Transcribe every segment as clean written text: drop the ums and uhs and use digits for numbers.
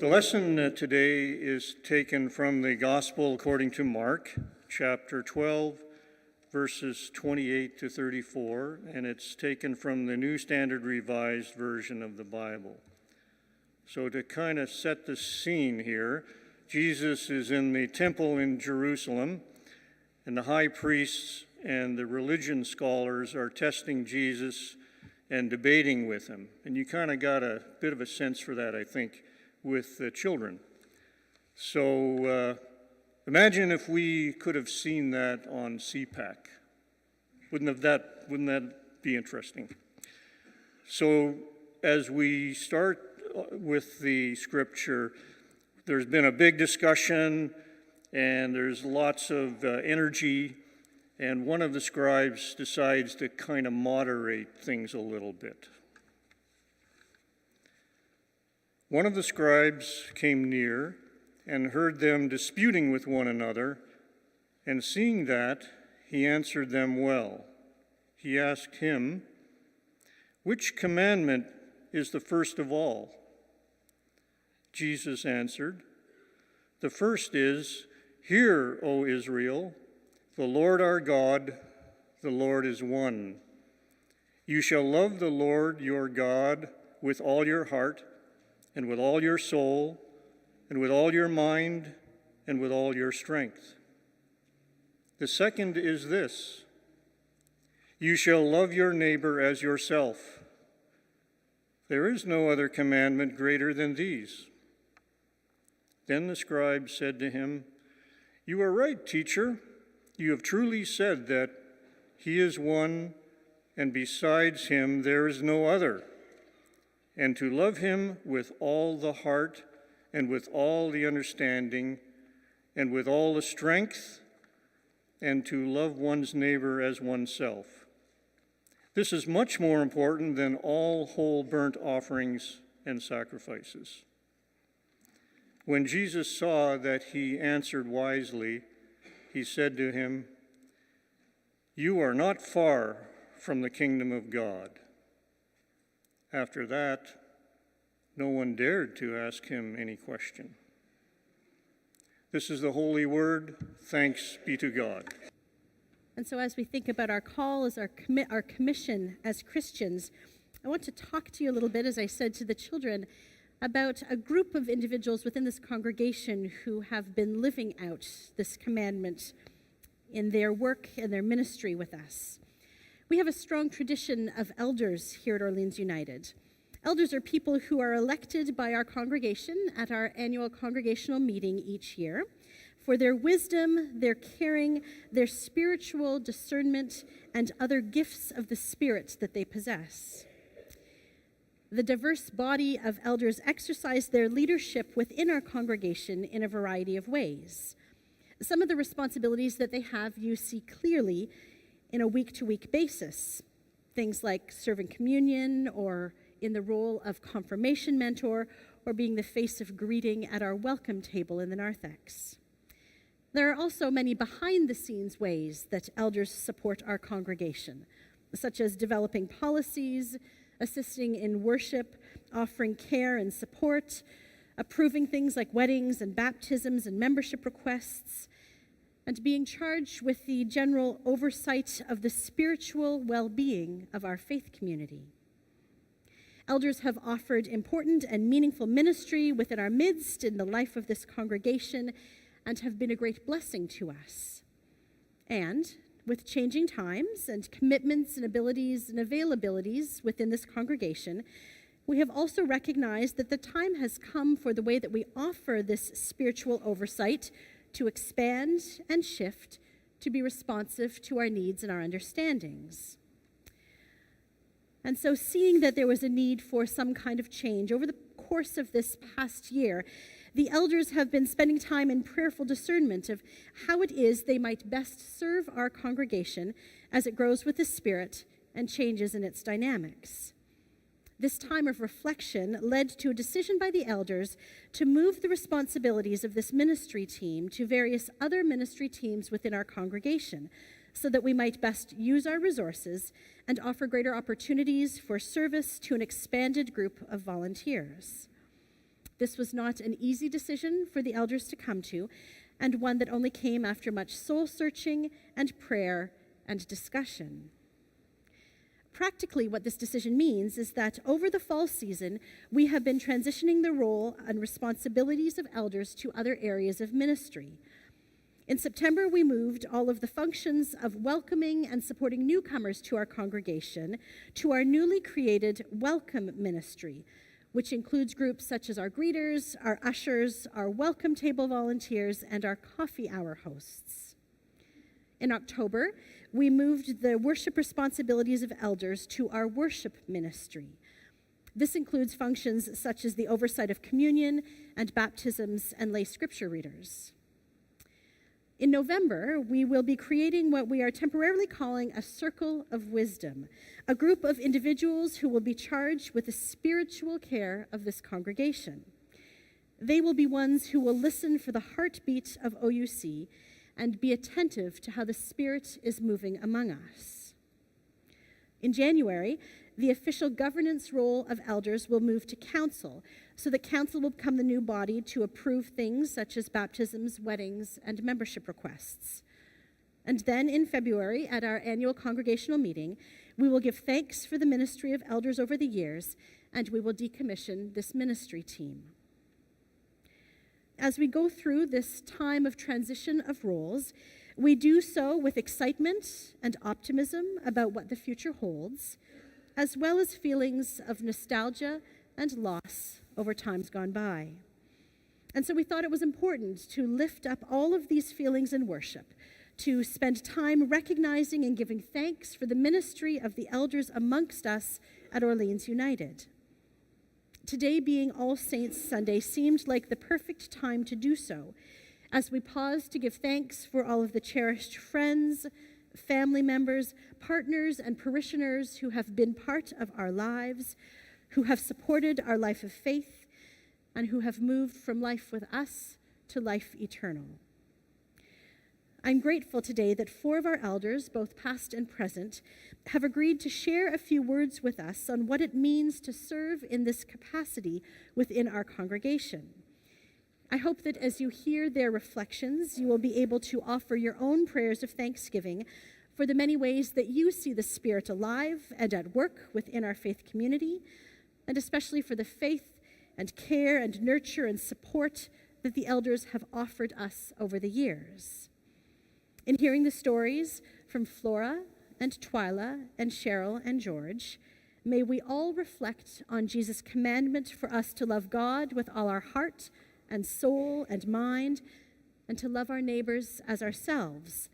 The lesson today is taken from the Gospel according to Mark, chapter 12, verses 28 to 34, and it's taken from the New Standard Revised Version of the Bible. So to kind of set the scene here, Jesus is in the temple in Jerusalem, and the high priests and the religion scholars are testing Jesus and debating with him. And you kind of got a bit of a sense for that, I think, with the children. So imagine if we could have seen that on CPAC. Wouldn't that be interesting? So as we start with the scripture, there's been a big discussion and there's lots of energy, and one of the scribes decides to kind of moderate things a little bit. One of the scribes came near and heard them disputing with one another, and seeing that, he answered them well. He asked him, "Which commandment is the first of all?" Jesus answered, "The first is, 'Hear, O Israel, the Lord our God, the Lord is one. You shall love the Lord your God with all your heart, and with all your soul, and with all your mind, and with all your strength. The second is this: you shall love your neighbor as yourself. There is no other commandment greater than these." Then the scribe said to him, "You are right, teacher. You have truly said that he is one, and besides him there is no other, and to love him with all the heart, and with all the understanding, and with all the strength, and to love one's neighbor as oneself. This is much more important than all whole burnt offerings and sacrifices." When Jesus saw that he answered wisely, he said to him, "You are not far from the kingdom of God." After that, no one dared to ask him any question. This is the holy word. Thanks be to God. And so as we think about our call, as our commission as Christians, I want to talk to you a little bit, as I said to the children, about a group of individuals within this congregation who have been living out this commandment in their work and their ministry with us. We have a strong tradition of elders here at Orleans United. Elders are people who are elected by our congregation at our annual congregational meeting each year for their wisdom, their caring, their spiritual discernment, and other gifts of the Spirit that they possess. The diverse body of elders exercise their leadership within our congregation in a variety of ways. Some of the responsibilities that they have you see clearly in a week-to-week basis. Things like serving communion, or in the role of confirmation mentor, or being the face of greeting at our welcome table in the narthex. There are also many behind-the-scenes ways that elders support our congregation, such as developing policies, assisting in worship, offering care and support, approving things like weddings and baptisms and membership requests, and being charged with the general oversight of the spiritual well-being of our faith community. Elders have offered important and meaningful ministry within our midst in the life of this congregation and have been a great blessing to us. And with changing times and commitments and abilities and availabilities within this congregation, we have also recognized that the time has come for the way that we offer this spiritual oversight to expand and shift to be responsive to our needs and our understandings. And so, seeing that there was a need for some kind of change over the course of this past year, the elders have been spending time in prayerful discernment of how it is they might best serve our congregation as it grows with the Spirit and changes in its dynamics. This time of reflection led to a decision by the elders to move the responsibilities of this ministry team to various other ministry teams within our congregation, so that we might best use our resources and offer greater opportunities for service to an expanded group of volunteers. This was not an easy decision for the elders to come to, and one that only came after much soul-searching and prayer and discussion. Practically, what this decision means is that over the fall season, we have been transitioning the role and responsibilities of elders to other areas of ministry. In September, we moved all of the functions of welcoming and supporting newcomers to our congregation to our newly created Welcome Ministry, which includes groups such as our greeters, our ushers, our welcome table volunteers, and our coffee hour hosts. In October, we moved the worship responsibilities of elders to our worship ministry. This includes functions such as the oversight of communion and baptisms and lay scripture readers. In November, we will be creating what we are temporarily calling a Circle of Wisdom, a group of individuals who will be charged with the spiritual care of this congregation. They will be ones who will listen for the heartbeat of OUC and be attentive to how the Spirit is moving among us. In January, the official governance role of elders will move to council, so that council will become the new body to approve things such as baptisms, weddings, and membership requests. And then in February, at our annual congregational meeting, we will give thanks for the ministry of elders over the years, and we will decommission this ministry team. As we go through this time of transition of roles, we do so with excitement and optimism about what the future holds, as well as feelings of nostalgia and loss over times gone by. And so we thought it was important to lift up all of these feelings in worship, to spend time recognizing and giving thanks for the ministry of the elders amongst us at Orleans United. Today, being All Saints Sunday, seemed like the perfect time to do so, as we pause to give thanks for all of the cherished friends, family members, partners, and parishioners who have been part of our lives, who have supported our life of faith, and who have moved from life with us to life eternal. I'm grateful today that 4 of our elders, both past and present, have agreed to share a few words with us on what it means to serve in this capacity within our congregation. I hope that as you hear their reflections, you will be able to offer your own prayers of thanksgiving for the many ways that you see the Spirit alive and at work within our faith community, and especially for the faith and care and nurture and support that the elders have offered us over the years. In hearing the stories from Flora and Twyla and Cheryl and George, may we all reflect on Jesus' commandment for us to love God with all our heart and soul and mind, and to love our neighbors as ourselves.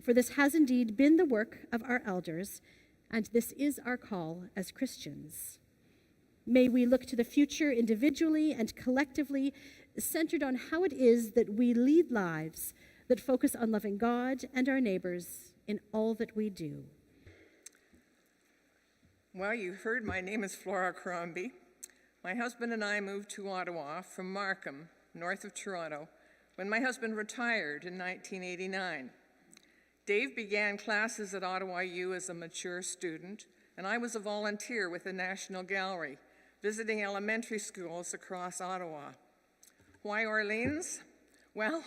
For this has indeed been the work of our elders, and this is our call as Christians. May we look to the future individually and collectively, centered on how it is that we lead lives that focus on loving God and our neighbors in all that we do. Well, you heard my name is Flora Crombie. My husband and I moved to Ottawa from Markham, north of Toronto, when my husband retired in 1989. Dave began classes at Ottawa U as a mature student, and I was a volunteer with the National Gallery, visiting elementary schools across Ottawa. Why Orleans? Well,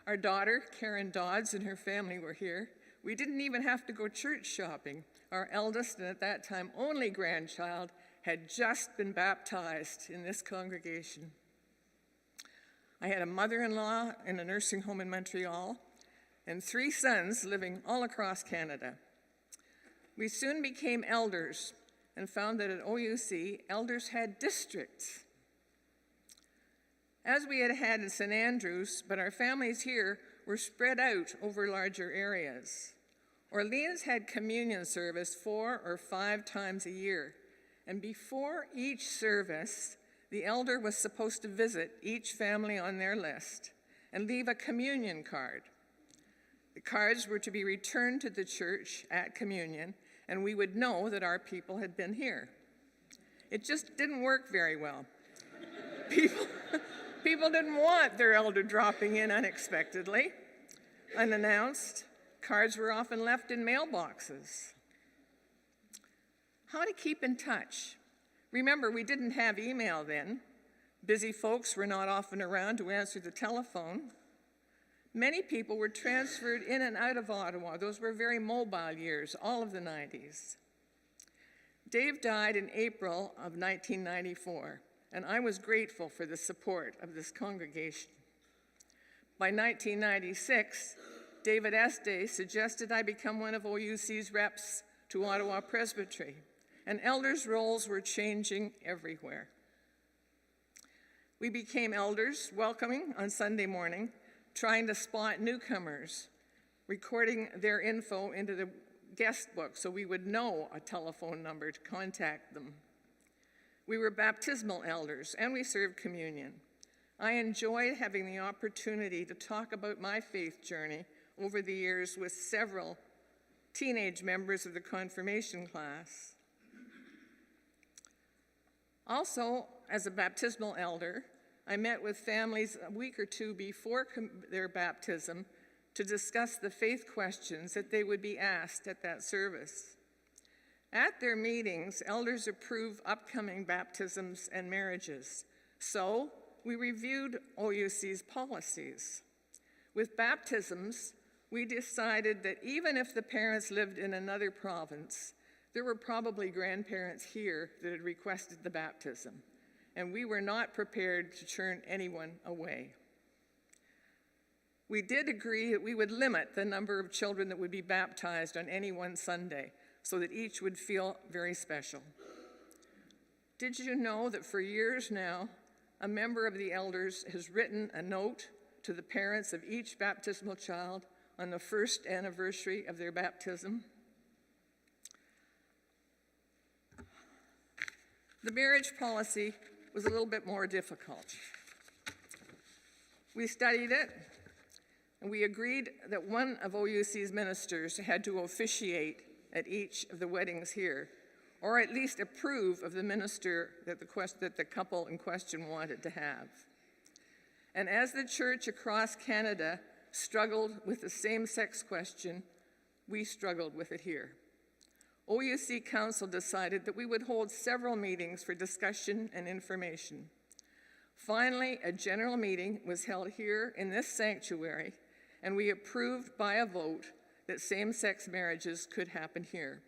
our daughter, Karen Dodds, and her family were here. We didn't even have to go church shopping. Our eldest, and at that time only grandchild, had just been baptized in this congregation. I had a mother-in-law in a nursing home in Montreal, and 3 sons living all across Canada. We soon became elders and found that at OUC, elders had districts. As we had had in St. Andrews, but our families here were spread out over larger areas. Orleans had communion service 4 or 5 times a year, and before each service, the elder was supposed to visit each family on their list and leave a communion card. The cards were to be returned to the church at communion, and we would know that our people had been here. It just didn't work very well. People didn't want their elder dropping in unexpectedly, unannounced. Cards were often left in mailboxes. How to keep in touch? Remember, we didn't have email then. Busy folks were not often around to answer the telephone. Many people were transferred in and out of Ottawa. Those were very mobile years, all of the 90s. Dave died in April of 1994, and I was grateful for the support of this congregation. By 1996, David Este suggested I become one of OUC's reps to Ottawa Presbytery, and elders' roles were changing everywhere. We became elders, welcoming on Sunday morning, trying to spot newcomers, recording their info into the guest book so we would know a telephone number to contact them. We were baptismal elders, and we served communion. I enjoyed having the opportunity to talk about my faith journey over the years with several teenage members of the confirmation class. Also, as a baptismal elder, I met with families a week or two before their baptism to discuss the faith questions that they would be asked at that service. At their meetings, elders approve upcoming baptisms and marriages. So, we reviewed OUC's policies. With baptisms, we decided that even if the parents lived in another province, there were probably grandparents here that had requested the baptism, and we were not prepared to turn anyone away. We did agree that we would limit the number of children that would be baptized on any one Sunday so that each would feel very special. Did you know that for years now, a member of the elders has written a note to the parents of each baptismal child on the first anniversary of their baptism? The marriage policy was a little bit more difficult. We studied it, and we agreed that one of OUC's ministers had to officiate at each of the weddings here, or at least approve of the minister that the couple in question wanted to have. And as the church across Canada struggled with the same-sex question, we struggled with it here. OUC Council decided that we would hold several meetings for discussion and information. Finally, a general meeting was held here in this sanctuary, and we approved by a vote that same-sex marriages could happen here.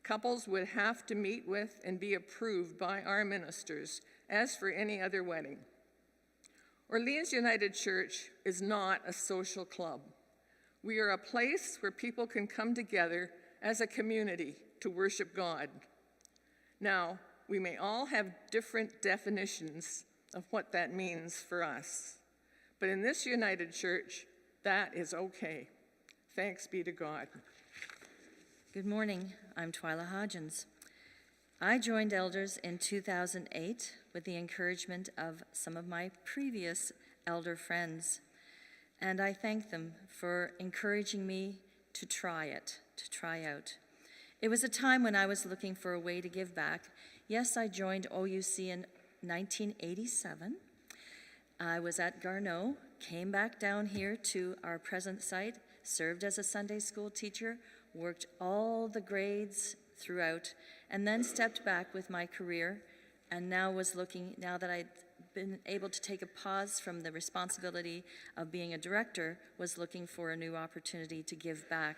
Couples would have to meet with and be approved by our ministers, as for any other wedding. Orleans United Church is not a social club. We are a place where people can come together as a community to worship God. Now, we may all have different definitions of what that means for us, but in this United Church, that is okay. Thanks be to God. Good morning, I'm Twyla Hodgins. I joined Elders in 2008 with the encouragement of some of my previous elder friends, and I thank them for encouraging me to try out. It was a time when I was looking for a way to give back. Yes, I joined OUC in 1987. I was at Garneau, came back down here to our present site, served as a Sunday school teacher, worked all the grades throughout, and then stepped back with my career, and now that I'd been able to take a pause from the responsibility of being a director, was looking for a new opportunity to give back.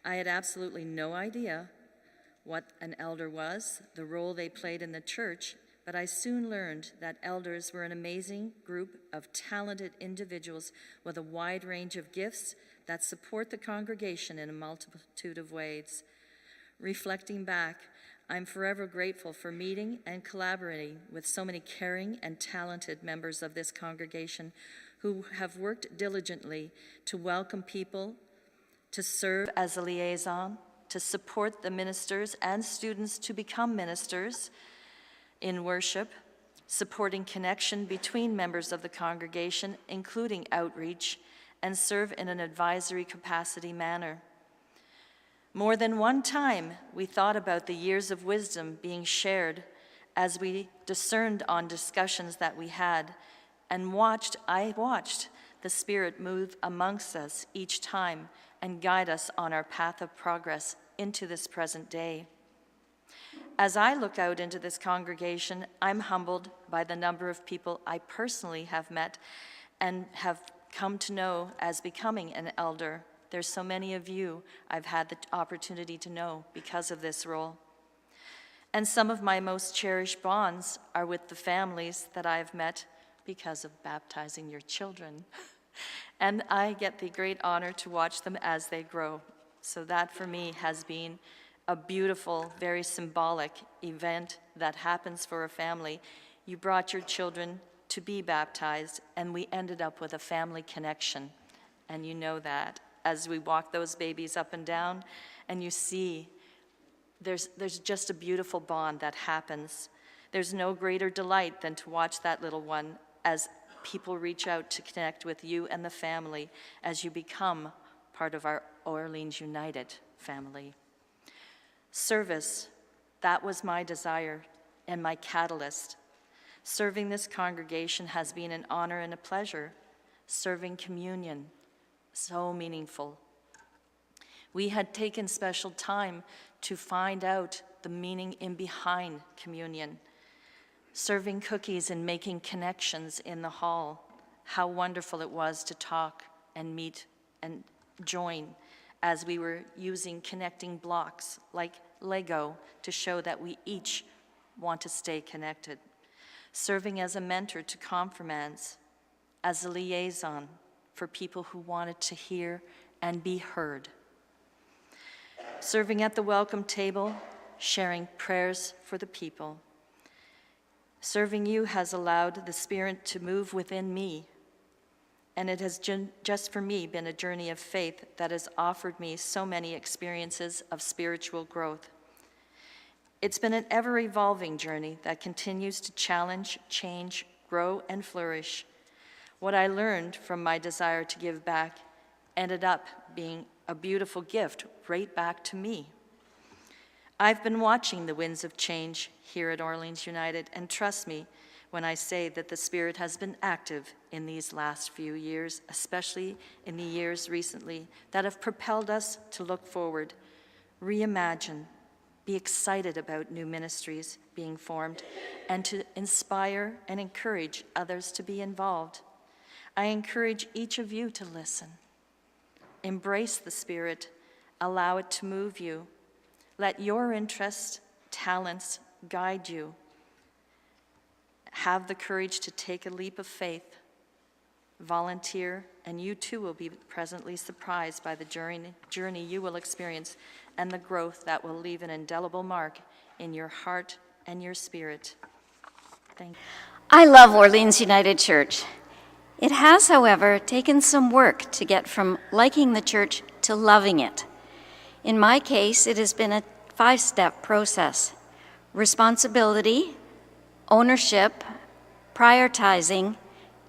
I had absolutely no idea what an elder was, the role they played in the church, but I soon learned that elders were an amazing group of talented individuals with a wide range of gifts that support the congregation in a multitude of ways. Reflecting back, I'm forever grateful for meeting and collaborating with so many caring and talented members of this congregation who have worked diligently to welcome people, to serve as a liaison, to support the ministers and students to become ministers in worship, supporting connection between members of the congregation, including outreach, and serve in an advisory capacity manner. More than one time, we thought about the years of wisdom being shared as we discerned on discussions that we had, and I watched the Spirit move amongst us each time and guide us on our path of progress into this present day. As I look out into this congregation, I'm humbled by the number of people I personally have met and have come to know as becoming an elder. There's so many of you I've had the opportunity to know because of this role. And some of my most cherished bonds are with the families that I've met because of baptizing your children. And I get the great honor to watch them as they grow. So that for me has been a beautiful, very symbolic event that happens for a family. You brought your children to be baptized, and we ended up with a family connection. And you know that as we walk those babies up and down, and you see there's just a beautiful bond that happens. There's no greater delight than to watch that little one as people reach out to connect with you and the family as you become part of our Orleans United family. Service, that was my desire and my catalyst. Serving this congregation has been an honor and a pleasure. Serving communion, so meaningful. We had taken special time to find out the meaning in behind communion. Serving cookies and making connections in the hall. How wonderful it was to talk and meet and join as we were using connecting blocks like Lego to show that we each want to stay connected. Serving as a mentor to confirmands, as a liaison for people who wanted to hear and be heard. Serving at the welcome table, sharing prayers for the people. Serving you has allowed the Spirit to move within me, and it has just for me been a journey of faith that has offered me so many experiences of spiritual growth. It's been an ever-evolving journey that continues to challenge, change, grow, and flourish. What I learned from my desire to give back ended up being a beautiful gift right back to me. I've been watching the winds of change here at Orleans United, and trust me when I say that the Spirit has been active in these last few years, especially in the years recently, that have propelled us to look forward, reimagine, be excited about new ministries being formed, and to inspire and encourage others to be involved. I encourage each of you to listen. Embrace the Spirit, allow it to move you. Let your interests, talents guide you. Have the courage to take a leap of faith, volunteer, and you too will be presently surprised by the journey you will experience and the growth that will leave an indelible mark in your heart and your spirit. Thank you. I love Orleans United Church. It has, however, taken some work to get from liking the church to loving it. In my case, it has been a 5-step process: responsibility, ownership, prioritizing,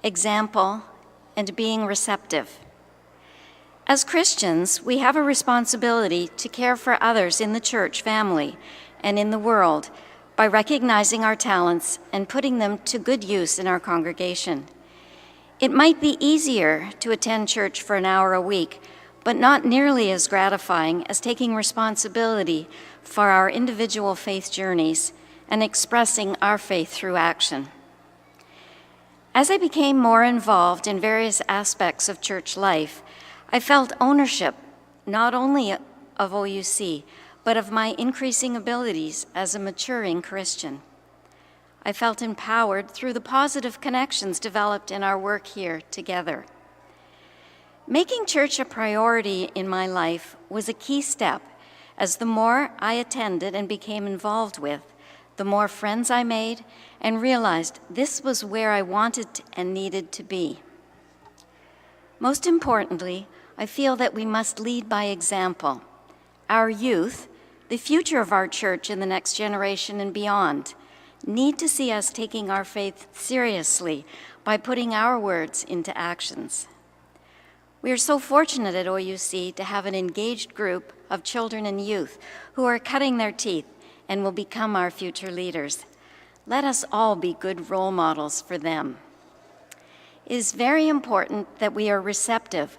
example, and being receptive. As Christians, we have a responsibility to care for others in the church family and in the world by recognizing our talents and putting them to good use in our congregation. It might be easier to attend church for an hour a week, but not nearly as gratifying as taking responsibility for our individual faith journeys and expressing our faith through action. As I became more involved in various aspects of church life, I felt ownership not only of OUC, but of my increasing abilities as a maturing Christian. I felt empowered through the positive connections developed in our work here together. Making church a priority in my life was a key step, as the more I attended and became involved with, the more friends I made and realized this was where I wanted and needed to be. Most importantly, I feel that we must lead by example. Our youth, the future of our church in the next generation and beyond, need to see us taking our faith seriously by putting our words into actions. We are so fortunate at OUC to have an engaged group of children and youth who are cutting their teeth and will become our future leaders. Let us all be good role models for them. It is very important that we are receptive,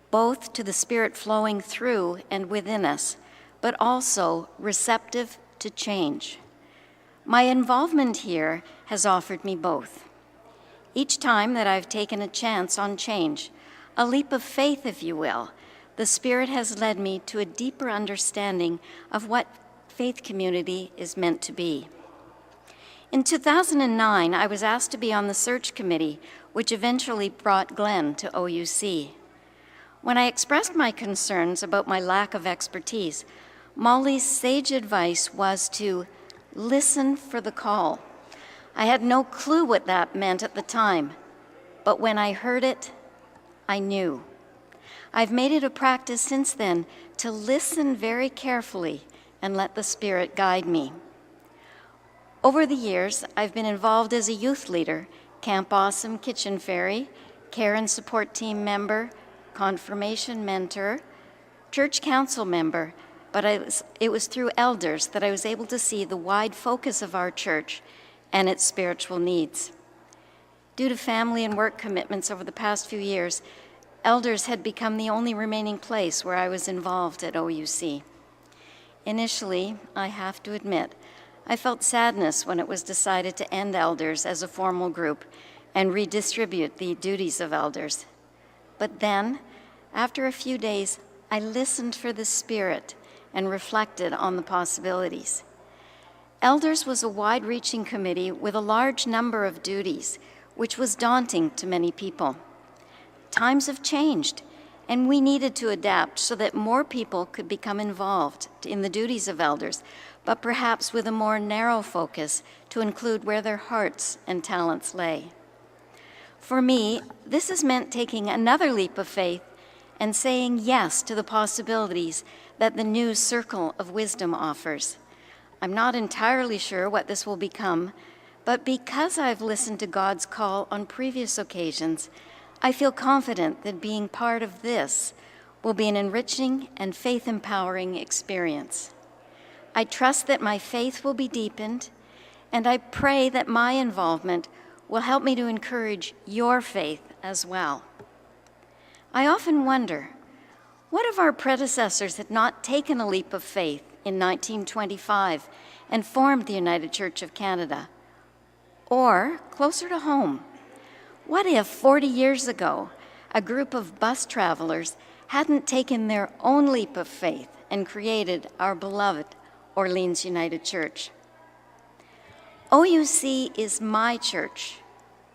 both to the Spirit flowing through and within us, but also receptive to change. My involvement here has offered me both. Each time that I've taken a chance on change, a leap of faith, if you will, the Spirit has led me to a deeper understanding of what faith community is meant to be. In 2009, I was asked to be on the search committee, which eventually brought Glenn to OUC. When I expressed my concerns about my lack of expertise, Molly's sage advice was to listen for the call. I had no clue what that meant at the time, but when I heard it, I knew. I've made it a practice since then to listen very carefully and let the Spirit guide me. Over the years, I've been involved as a youth leader, Camp Awesome Kitchen Fairy, care and support team member, confirmation mentor, church council member, but it was through elders that I was able to see the wide focus of our church and its spiritual needs. Due to family and work commitments over the past few years, elders had become the only remaining place where I was involved at OUC. Initially, I have to admit, I felt sadness when it was decided to end elders as a formal group and redistribute the duties of elders. But then, after a few days, I listened for the Spirit and reflected on the possibilities. Elders was a wide-reaching committee with a large number of duties, which was daunting to many people. Times have changed, and we needed to adapt so that more people could become involved in the duties of elders, but perhaps with a more narrow focus to include where their hearts and talents lay. For me, this has meant taking another leap of faith and saying yes to the possibilities that the new Circle of Wisdom offers. I'm not entirely sure what this will become, but because I've listened to God's call on previous occasions, I feel confident that being part of this will be an enriching and faith-empowering experience. I trust that my faith will be deepened, and I pray that my involvement will help me to encourage your faith as well. I often wonder, what if our predecessors had not taken a leap of faith in 1925 and formed the United Church of Canada? Or, closer to home, what if 40 years ago, a group of bus travelers hadn't taken their own leap of faith and created our beloved Orleans United Church? OUC is my church,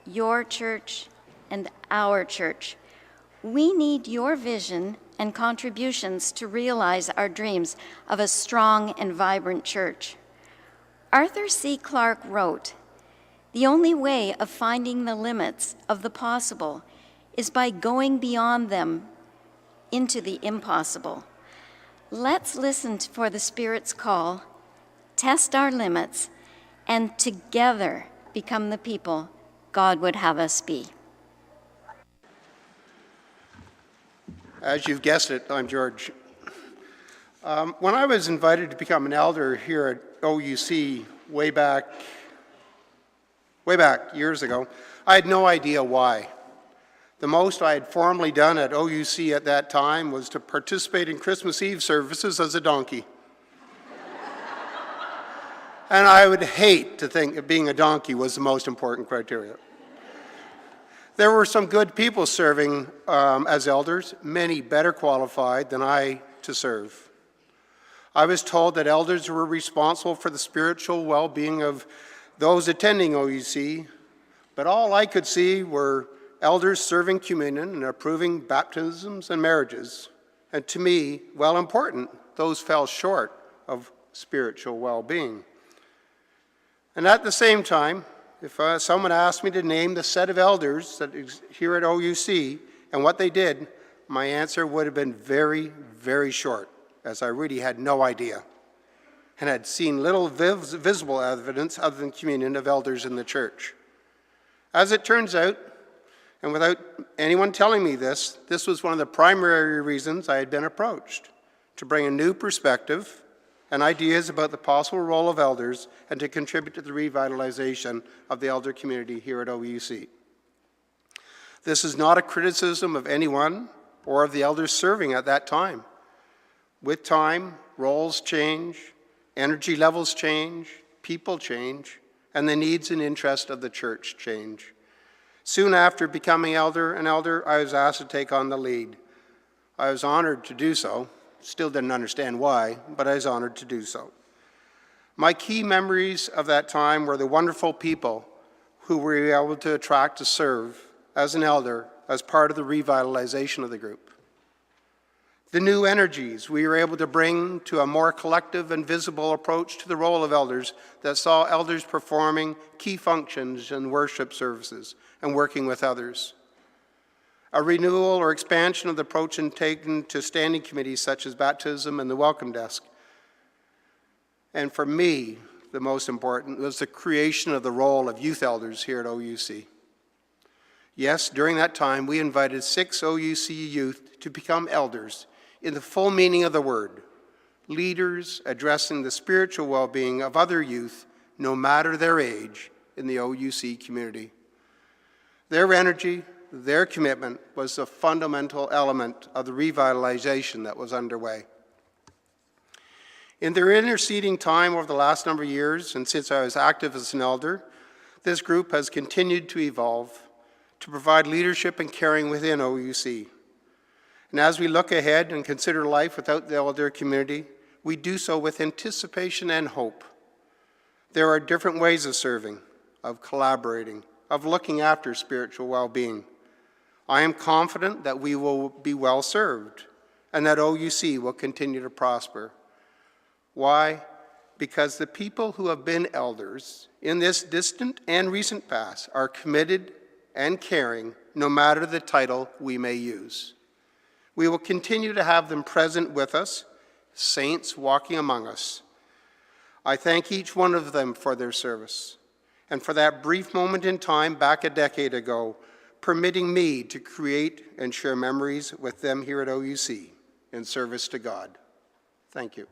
your church, and our church. We need your vision and contributions to realize our dreams of a strong and vibrant church. Arthur C. Clarke wrote, "The only way of finding the limits of the possible is by going beyond them into the impossible." Let's listen for the Spirit's call, test our limits, and together become the people God would have us be. As you've guessed it, I'm George. When I was invited to become an elder here at OUC way back years ago, I had no idea why. The most I had formally done at OUC at that time was to participate in Christmas Eve services as a donkey. And I would hate to think that being a donkey was the most important criteria. There were some good people serving as elders, many better qualified than I to serve. I was told that elders were responsible for the spiritual well-being of those attending OUC, but all I could see were elders serving communion and approving baptisms and marriages. And to me, while important, those fell short of spiritual well-being. And at the same time, if someone asked me to name the set of elders that is here at OUC and what they did, my answer would have been very, very short, as I really had no idea and had seen little visible evidence other than communion of elders in the church. As it turns out, and without anyone telling me this was one of the primary reasons I had been approached, to bring a new perspective and ideas about the possible role of elders and to contribute to the revitalization of the elder community here at OUC. This is not a criticism of anyone or of the elders serving at that time. With time, roles change, energy levels change, people change, and the needs and interests of the church change. Soon after becoming an elder, I was asked to take on the lead. I was honored to do so. Still didn't understand why, but I was honored to do so. My key memories of that time were the wonderful people who we were able to attract to serve as an elder as part of the revitalization of the group. The new energies we were able to bring to a more collective and visible approach to the role of elders that saw elders performing key functions in worship services and working with others. A renewal or expansion of the approach taken to standing committees such as baptism and the welcome desk. And for me, the most important was the creation of the role of youth elders here at OUC. Yes, during that time, we invited 6 OUC youth to become elders in the full meaning of the word, leaders addressing the spiritual well-being of other youth, no matter their age, in the OUC community. Their energy, their commitment was a fundamental element of the revitalization that was underway. In their interceding time over the last number of years, and since I was active as an elder, this group has continued to evolve to provide leadership and caring within OUC. And as we look ahead and consider life without the elder community, we do so with anticipation and hope. There are different ways of serving, of collaborating, of looking after spiritual well-being. I am confident that we will be well served and that OUC will continue to prosper. Why? Because the people who have been elders in this distant and recent past are committed and caring no matter the title we may use. We will continue to have them present with us, saints walking among us. I thank each one of them for their service and for that brief moment in time back a decade ago, permitting me to create and share memories with them here at OUC in service to God. Thank you.